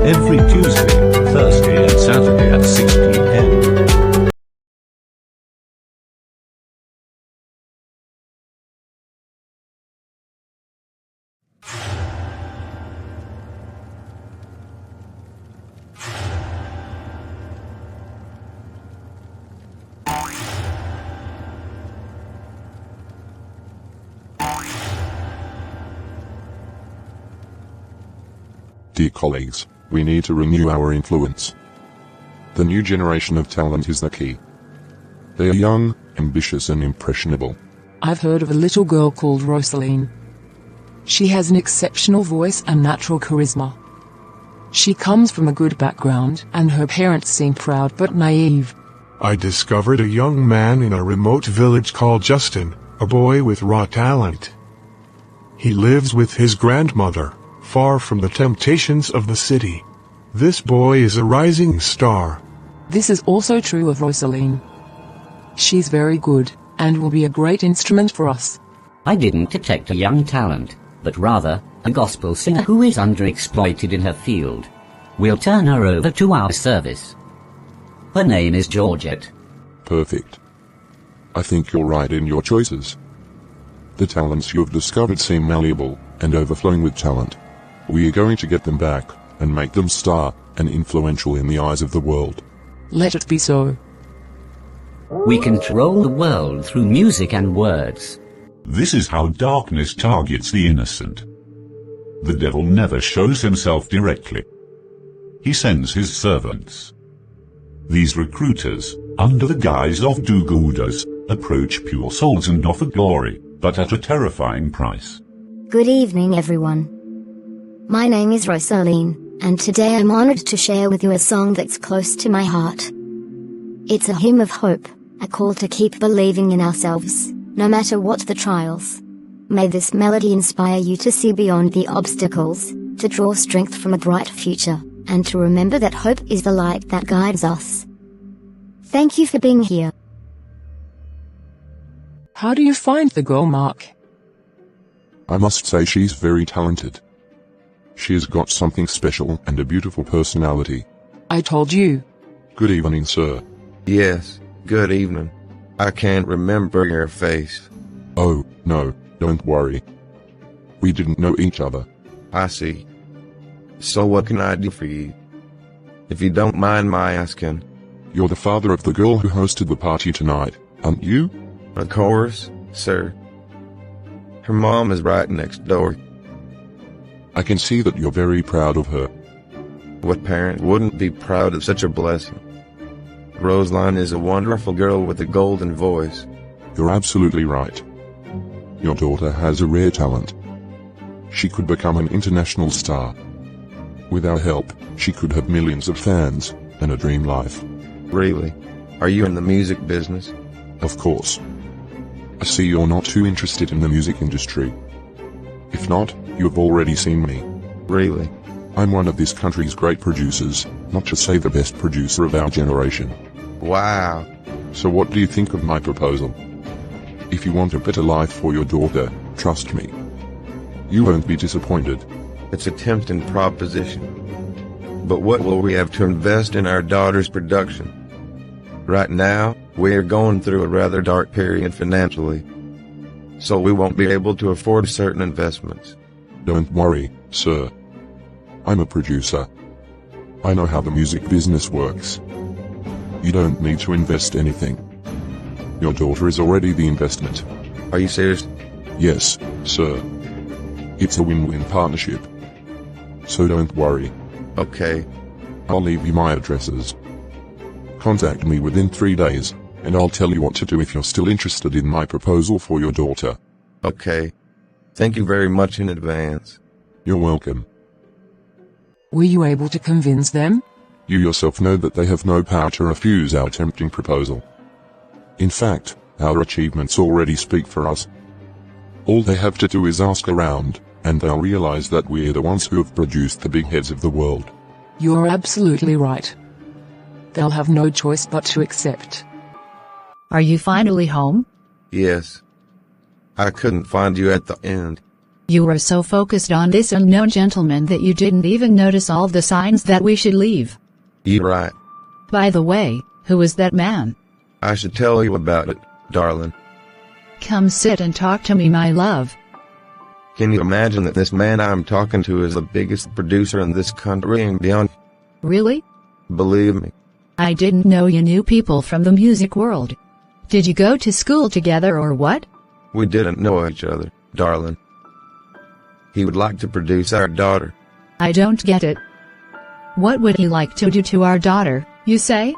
every Tuesday, Thursday and Saturday at 6 p.m. Dear colleagues, we need to renew our influence. The new generation of talent is the key. They are young, ambitious and impressionable. I've heard of a little girl called Roseline. She has an exceptional voice and natural charisma. She comes from a good background, and her parents seem proud but naive. I discovered a young man in a remote village called Justin, a boy with raw talent. He lives with his grandmother, far from the temptations of the city. This boy is a rising star. This is also true of Roseline. She's very good, and will be a great instrument for us. I didn't detect a young talent, but rather, a gospel singer who is underexploited in her field. We'll turn her over to our service. Her name is Georgette. Perfect. I think you're right in your choices. The talents you've discovered seem malleable, and overflowing with talent. We are going to get them back, and make them star and influential in the eyes of the world. Let it be so. We control the world through music and words. This is how darkness targets the innocent. The devil never shows himself directly. He sends his servants. These recruiters, under the guise of do-gooders, approach pure souls and offer glory, but at a terrifying price. Good evening, everyone. My name is Roseline, and today I'm honored to share with you a song that's close to my heart. It's a hymn of hope, a call to keep believing in ourselves, no matter what the trials. May this melody inspire you to see beyond the obstacles, to draw strength from a bright future, and to remember that hope is the light that guides us. Thank you for being here. How do you find the girl, Mark? I must say she's very talented. She has got something special and a beautiful personality. I told you. Good evening, sir. Yes, good evening. I can't remember your face. Oh, no, don't worry. We didn't know each other. I see. So what can I do for you? If you don't mind my asking. You're the father of the girl who hosted the party tonight, aren't you? Of course, sir. Her mom is right next door. I can see that you're very proud of her. What parent wouldn't be proud of such a blessing? Roseline is a wonderful girl with a golden voice. You're absolutely right. Your daughter has a rare talent. She could become an international star. With our help, she could have millions of fans, and a dream life. Really? Are you in the music business? Of course. I see you're not too interested in the music industry. If not, you've already seen me. Really? I'm one of this country's great producers, not to say the best producer of our generation. Wow. So what do you think of my proposal? If you want a better life for your daughter, trust me. You won't be disappointed. It's a tempting proposition. But what will we have to invest in our daughter's production? Right now, we are going through a rather dark period financially. So we won't be able to afford certain investments. Don't worry, sir. I'm a producer. I know how the music business works. You don't need to invest anything. Your daughter is already the investment. Are you serious? Yes, sir. It's a win-win partnership. So don't worry. Okay. I'll leave you my addresses. Contact me within 3 days, and I'll tell you what to do if you're still interested in my proposal for your daughter. Okay. Thank you very much in advance. You're welcome. Were you able to convince them? You yourself know that they have no power to refuse our tempting proposal. In fact, our achievements already speak for us. All they have to do is ask around, and they'll realize that we're the ones who have produced the big heads of the world. You're absolutely right. They'll have no choice but to accept. Are you finally home? Yes. I couldn't find you at the end. You were so focused on this unknown gentleman that you didn't even notice all the signs that we should leave. You're right. By the way, who is that man? I should tell you about it, darling. Come sit and talk to me, my love. Can you imagine that this man I'm talking to is the biggest producer in this country and beyond? Really? Believe me. I didn't know you knew people from the music world. Did you go to school together or what? We didn't know each other, darling. He would like to produce our daughter. I don't get it. What would he like to do to our daughter, you say?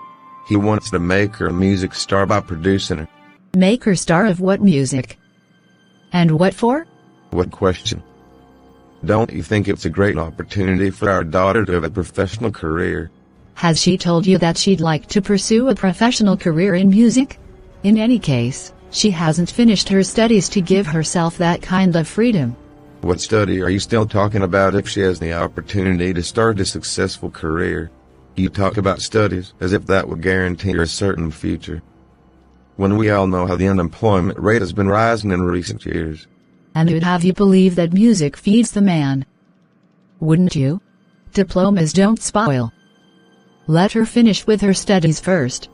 He wants to make her a music star by producing her. Make her star of what music? And what for? What question? Don't you think it's a great opportunity for our daughter to have a professional career? Has she told you that she'd like to pursue a professional career in music? In any case, she hasn't finished her studies to give herself that kind of freedom. What study are you still talking about if she has the opportunity to start a successful career? You talk about studies as if that would guarantee her a certain future, when we all know how the unemployment rate has been rising in recent years. And who'd have you believe that music feeds the man? Wouldn't you? Diplomas don't spoil. Let her finish with her studies first.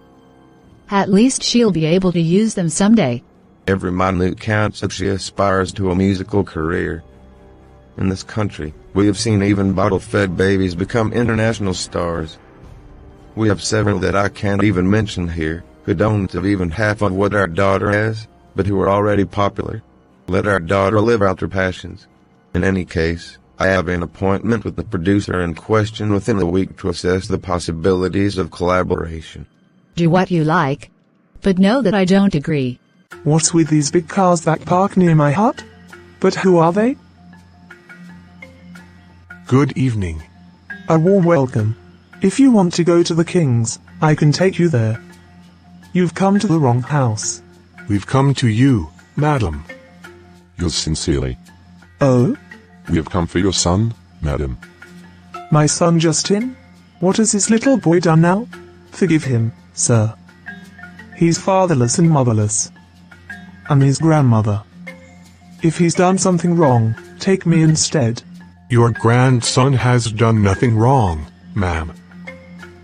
At least she'll be able to use them someday. Every minute counts if she aspires to a musical career. In this country, we have seen even bottle-fed babies become international stars. We have several that I can't even mention here, who don't have even half of what our daughter has, but who are already popular. Let our daughter live out her passions. In any case, I have an appointment with the producer in question within a week to assess the possibilities of collaboration. Do what you like. But know that I don't agree. What's with these big cars that park near my hut? But who are they? Good evening. A warm welcome. If you want to go to the King's, I can take you there. You've come to the wrong house. We've come to you, madam. Yours sincerely. Oh? We have come for your son, madam. My son Justin? What has this little boy done now? Forgive him, sir. He's fatherless and motherless. I'm his grandmother. If he's done something wrong, take me instead. Your grandson has done nothing wrong, ma'am.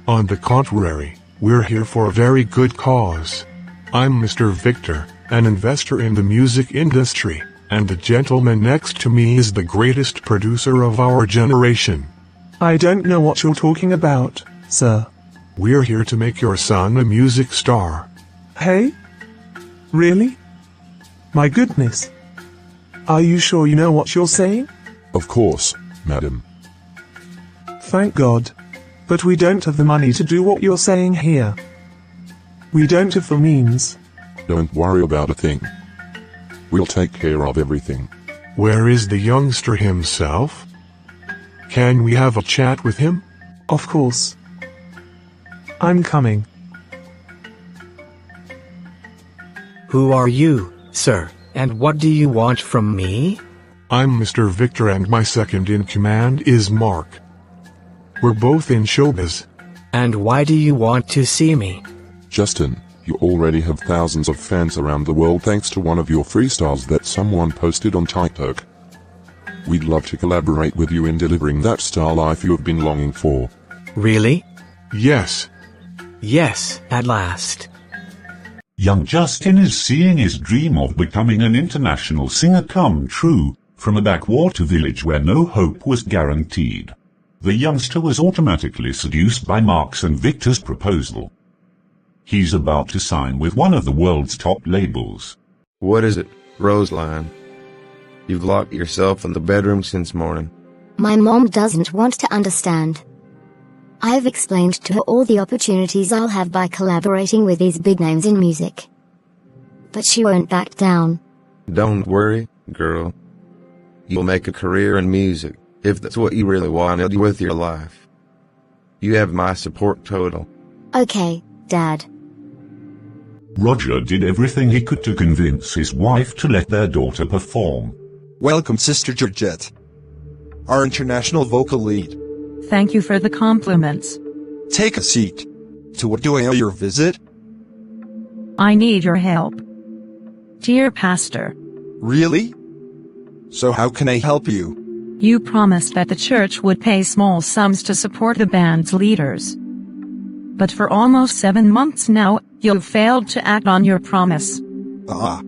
On the contrary, we're here for a very good cause. I'm Mr. Victor, an investor in the music industry, and the gentleman next to me is the greatest producer of our generation. I don't know what you're talking about, sir. We're here to make your son a music star. Hey? Really? My goodness. Are you sure you know what you're saying? Of course, madam. Thank God. But we don't have the money to do what you're saying here. We don't have the means. Don't worry about a thing. We'll take care of everything. Where is the youngster himself? Can we have a chat with him? Of course. I'm coming. Who are you, sir, and what do you want from me? I'm Mr. Victor and my second in command is Mark. We're both in showbiz. And why do you want to see me? Justin, you already have thousands of fans around the world thanks to one of your freestyles that someone posted on TikTok. We'd love to collaborate with you in delivering that star life you have been longing for. Really? Yes. Yes, at last. Young Justin is seeing his dream of becoming an international singer come true, from a backwater village where no hope was guaranteed. The youngster was automatically seduced by Mark's and Victor's proposal. He's about to sign with one of the world's top labels. What is it, Roseline? You've locked yourself in the bedroom since morning. My mom doesn't want to understand. I've explained to her all the opportunities I'll have by collaborating with these big names in music. But she won't back down. Don't worry, girl. You'll make a career in music, if that's what you really want to do with your life. You have my support total. Okay, Dad. Roger did everything he could to convince his wife to let their daughter perform. Welcome, Sister Georgette, our international vocal lead. Thank you for the compliments. Take a seat. To what do I owe your visit? I need your help. Dear Pastor. Really? So how can I help you? You promised that the church would pay small sums to support the band's leaders. But for almost 7 months now, you've failed to act on your promise. Ah.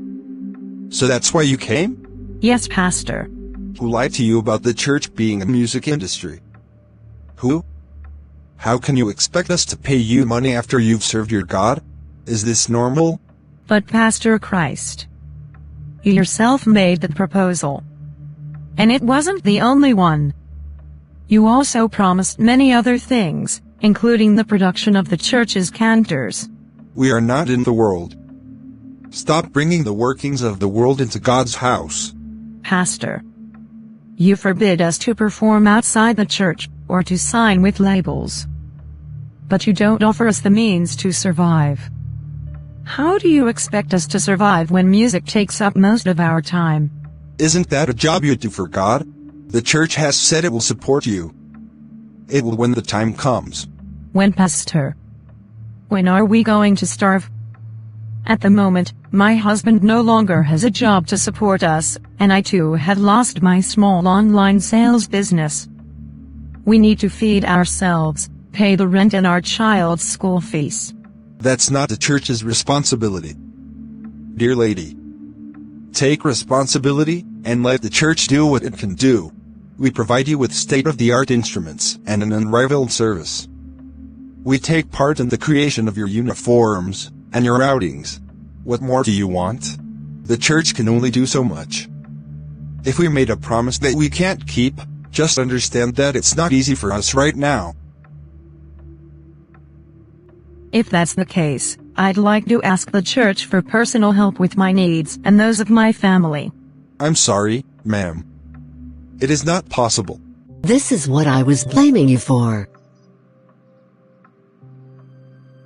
So that's why you came? Yes, Pastor. Who lied to you about the church being a music industry? Who? How can you expect us to pay you money after you've served your God? Is this normal? But Pastor Christ, you yourself made the proposal. And it wasn't the only one. You also promised many other things, including the production of the church's cantors. We are not in the world. Stop bringing the workings of the world into God's house. Pastor, you forbid us to perform outside the church, or to sign with labels. But you don't offer us the means to survive. How do you expect us to survive when music takes up most of our time? Isn't that a job you do for God? The church has said it will support you. It will when the time comes. When, Pastor? When are we going to starve? At the moment, my husband no longer has a job to support us, and I too have lost my small online sales business. We need to feed ourselves, pay the rent and our child's school fees. That's not the church's responsibility. Dear lady, take responsibility and let the church do what it can do. We provide you with state-of-the-art instruments and an unrivaled service. We take part in the creation of your uniforms and your outings. What more do you want? The church can only do so much. If we made a promise that we can't keep, just understand that it's not easy for us right now. If that's the case, I'd like to ask the church for personal help with my needs and those of my family. I'm sorry, ma'am. It is not possible. This is what I was blaming you for.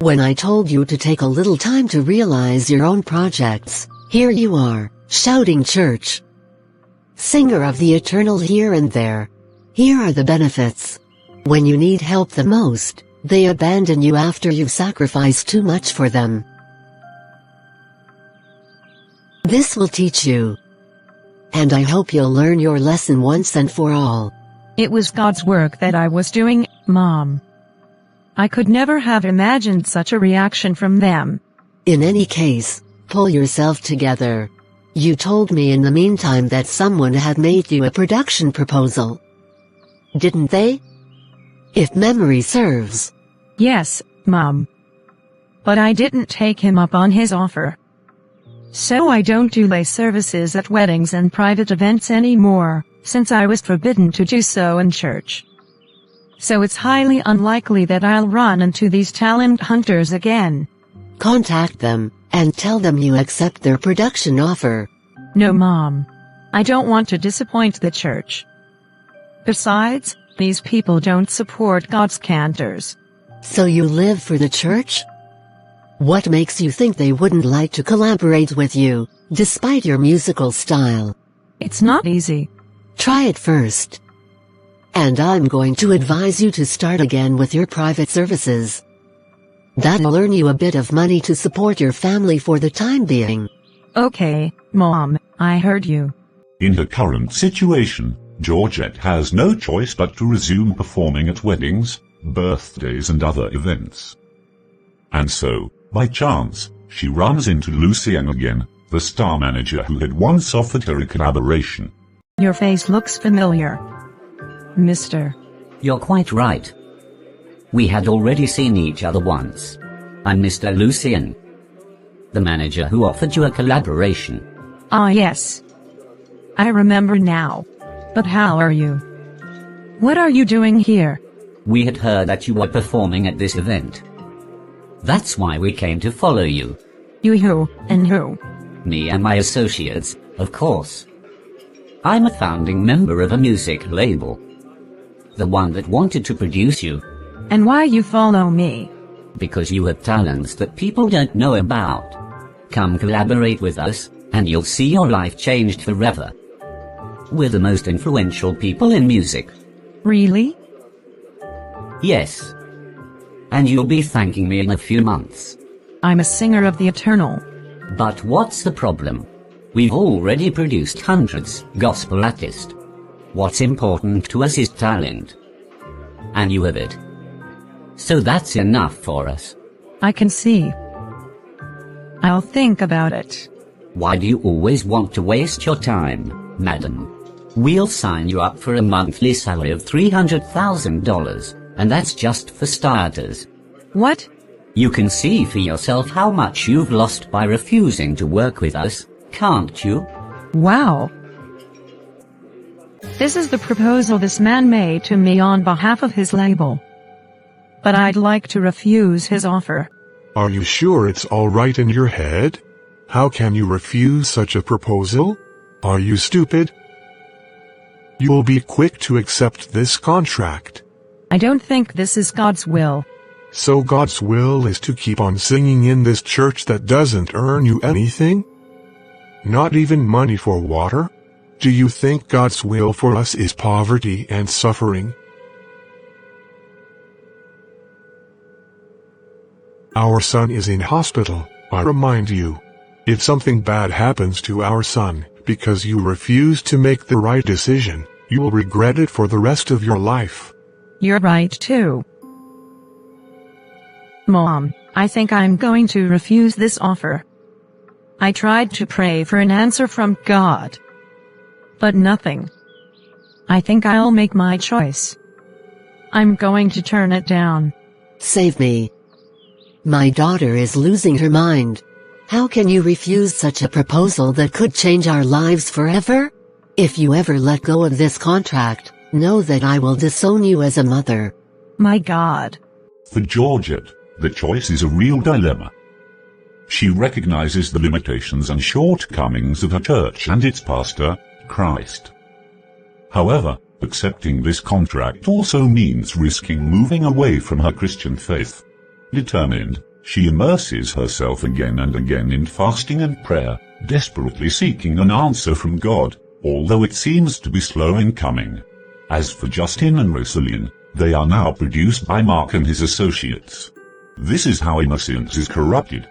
When I told you to take a little time to realize your own projects, here you are, shouting church. Singer of the eternal here and there. Here are the benefits. When you need help the most, they abandon you after you've sacrificed too much for them. This will teach you. And I hope you'll learn your lesson once and for all. It was God's work that I was doing, Mom. I could never have imagined such a reaction from them. In any case, pull yourself together. You told me in the meantime that someone had made you a production proposal. Didn't they? If memory serves. Yes, Mom. But I didn't take him up on his offer. So I don't do lay services at weddings and private events anymore, since I was forbidden to do so in church. So it's highly unlikely that I'll run into these talent hunters again. Contact them, and tell them you accept their production offer. No, Mom. I don't want to disappoint the church. Besides, these people don't support God's cantors. So you live for the church? What makes you think they wouldn't like to collaborate with you, despite your musical style? It's not easy. Try it first. And I'm going to advise you to start again with your private services. That'll earn you a bit of money to support your family for the time being. Okay, Mom, I heard you. In her current situation, Georgette has no choice but to resume performing at weddings, birthdays and other events. And so, by chance, she runs into Lucien again, the star manager who had once offered her a collaboration. Your face looks familiar, Mister. You're quite right. We had already seen each other once. I'm Mr. Lucien, the manager who offered you a collaboration. Ah, yes. I remember now. But how are you? What are you doing here? We had heard that you were performing at this event. That's why we came to follow you. You who, and who? Me and my associates, of course. I'm a founding member of a music label. The one that wanted to produce you. And why you follow me? Because you have talents that people don't know about. Come collaborate with us, and you'll see your life changed forever. We're the most influential people in music. Really? Yes. And you'll be thanking me in a few months. I'm a singer of the eternal. But what's the problem? We've already produced hundreds, gospel artists. What's important to us is talent. And you have it. So that's enough for us. I can see. I'll think about it. Why do you always want to waste your time, madam? We'll sign you up for a monthly salary of $300,000, and that's just for starters. What? You can see for yourself how much you've lost by refusing to work with us, can't you? Wow. This is the proposal this man made to me on behalf of his label. But I'd like to refuse his offer. Are you sure it's all right in your head? How can you refuse such a proposal? Are you stupid? You'll be quick to accept this contract. I don't think this is God's will. So God's will is to keep on singing in this church that doesn't earn you anything? Not even money for water? Do you think God's will for us is poverty and suffering? Our son is in hospital, I remind you. If something bad happens to our son, because you refuse to make the right decision, you will regret it for the rest of your life. You're right too. Mom, I think I'm going to refuse this offer. I tried to pray for an answer from God. But nothing. I think I'll make my choice. I'm going to turn it down. Save me. My daughter is losing her mind. How can you refuse such a proposal that could change our lives forever? If you ever let go of this contract, know that I will disown you as a mother. My God. For Georgette, the choice is a real dilemma. She recognizes the limitations and shortcomings of her church and its pastor, Christ. However, accepting this contract also means risking moving away from her Christian faith. Determined, she immerses herself again and again in fasting and prayer, desperately seeking an answer from God, although it seems to be slow in coming. As for Justin and Roseline, they are now produced by Mark and his associates. This is how innocence is corrupted.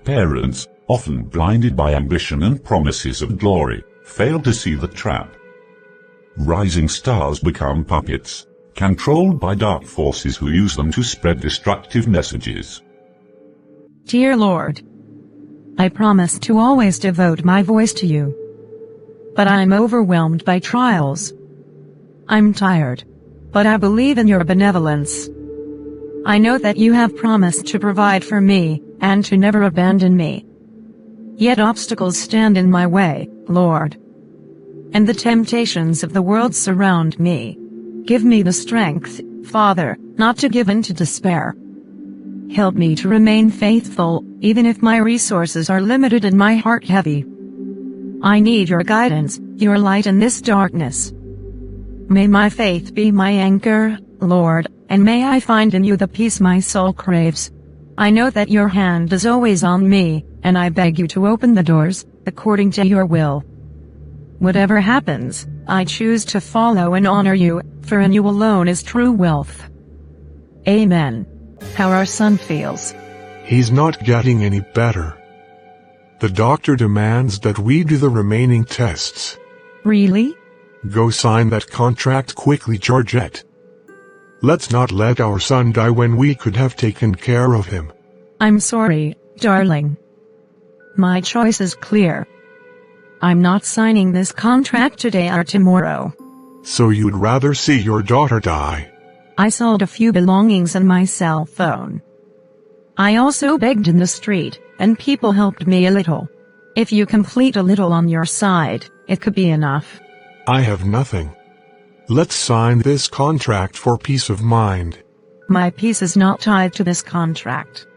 Parents, often blinded by ambition and promises of glory, fail to see the trap. Rising stars become puppets, controlled by dark forces who use them to spread destructive messages. Dear Lord, I promise to always devote my voice to you. But I'm overwhelmed by trials. I'm tired, but I believe in your benevolence. I know that you have promised to provide for me, and to never abandon me. Yet obstacles stand in my way, Lord. And the temptations of the world surround me. Give me the strength, Father, not to give in to despair. Help me to remain faithful, even if my resources are limited and my heart heavy. I need your guidance, your light in this darkness. May my faith be my anchor, Lord, and may I find in you the peace my soul craves. I know that your hand is always on me, and I beg you to open the doors, according to your will. Whatever happens, I choose to follow and honor you, for in you alone is true wealth. Amen. How our son feels. He's not getting any better. The doctor demands that we do the remaining tests. Really? Go sign that contract quickly, Georgette. Let's not let our son die when we could have taken care of him. I'm sorry, darling. My choice is clear. I'm not signing this contract today or tomorrow. So you'd rather see your daughter die? I sold a few belongings and my cell phone. I also begged in the street, and people helped me a little. If you complete a little on your side, it could be enough. I have nothing. Let's sign this contract for peace of mind. My peace is not tied to this contract.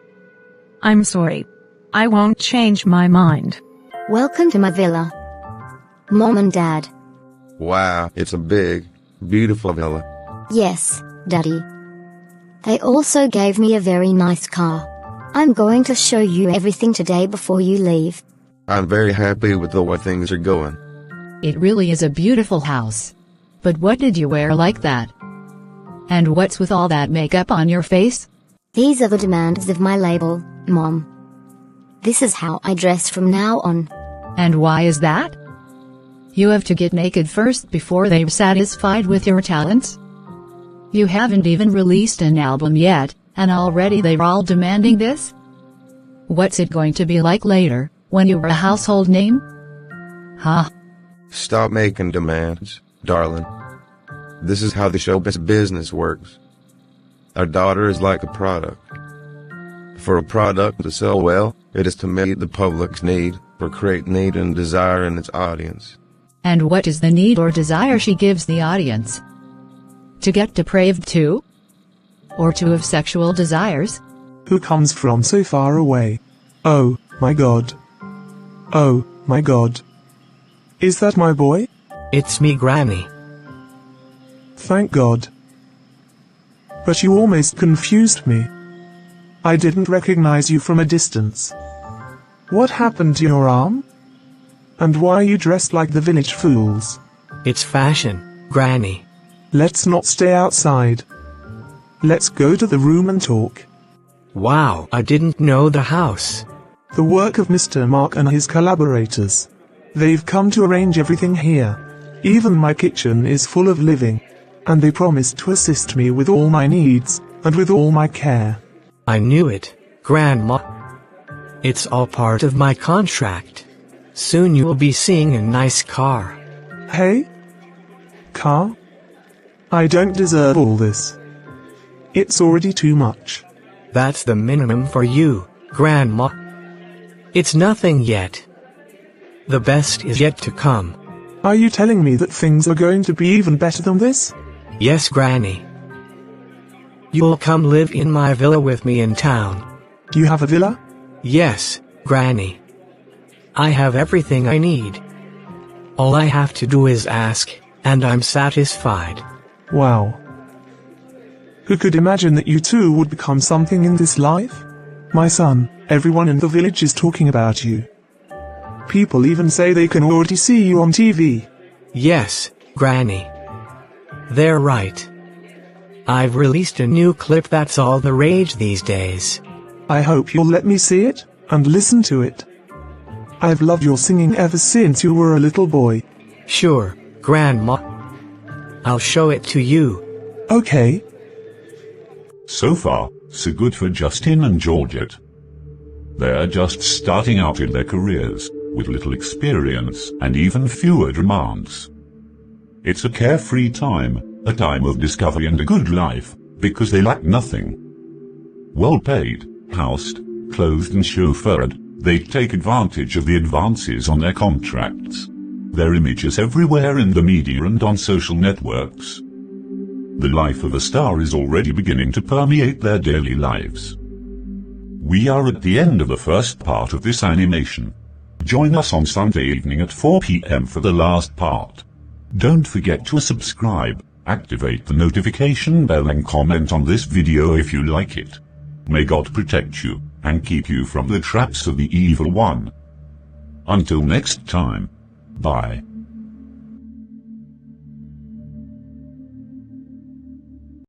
I'm sorry. I won't change my mind. Welcome to my villa. Mom and Dad. Wow, it's a big, beautiful villa. Yes, Daddy. They also gave me a very nice car. I'm going to show you everything today before you leave. I'm very happy with the way things are going. It really is a beautiful house. But what did you wear like that? And what's with all that makeup on your face? These are the demands of my label, Mom. This is how I dress from now on. And why is that? You have to get naked first before they're satisfied with your talents? You haven't even released an album yet, and already they're all demanding this? What's it going to be like later, when you're a household name? Huh? Stop making demands, darling. This is how the showbiz business works. Our daughter is like a product. For a product to sell well, it is to meet the public's need, or create need and desire in its audience. And what is the need or desire she gives the audience? To get depraved too? Or to have sexual desires? Who comes from so far away? Oh, my God. Oh, my God. Is that my boy? It's me, Granny. Thank God. But you almost confused me. I didn't recognize you from a distance. What happened to your arm? And why are you dressed like the village fools? It's fashion, Granny. Let's not stay outside. Let's go to the room and talk. Wow, I didn't know the house. The work of Mr. Mark and his collaborators. They've come to arrange everything here. Even my kitchen is full of living. And they promised to assist me with all my needs, and with all my care. I knew it, Grandma. It's all part of my contract. Soon you'll be seeing a nice car. Hey? Car? I don't deserve all this. It's already too much. That's the minimum for you, Grandma. It's nothing yet. The best is yet to come. Are you telling me that things are going to be even better than this? Yes, Granny. You'll come live in my villa with me in town. You have a villa? Yes, Granny. I have everything I need. All I have to do is ask, and I'm satisfied. Wow. Who could imagine that you two would become something in this life? My son, everyone in the village is talking about you. People even say they can already see you on TV. Yes, Granny. They're right. I've released a new clip that's all the rage these days. I hope you'll let me see it, and listen to it. I've loved your singing ever since you were a little boy. Sure, Grandma. I'll show it to you. Okay. So far, so good for Justin and Georgette. They're just starting out in their careers, with little experience and even fewer demands. It's a carefree time, a time of discovery and a good life, because they lack nothing. Well paid, housed, clothed and chauffeured, they take advantage of the advances on their contracts. Their images everywhere in the media and on social networks. The life of a star is already beginning to permeate their daily lives. We are at the end of the first part of this animation. Join us on Sunday evening at 4 p.m. for the last part. Don't forget to subscribe, activate the notification bell and comment on this video if you like it. May God protect you, and keep you from the traps of the evil one. Until next time. Bye.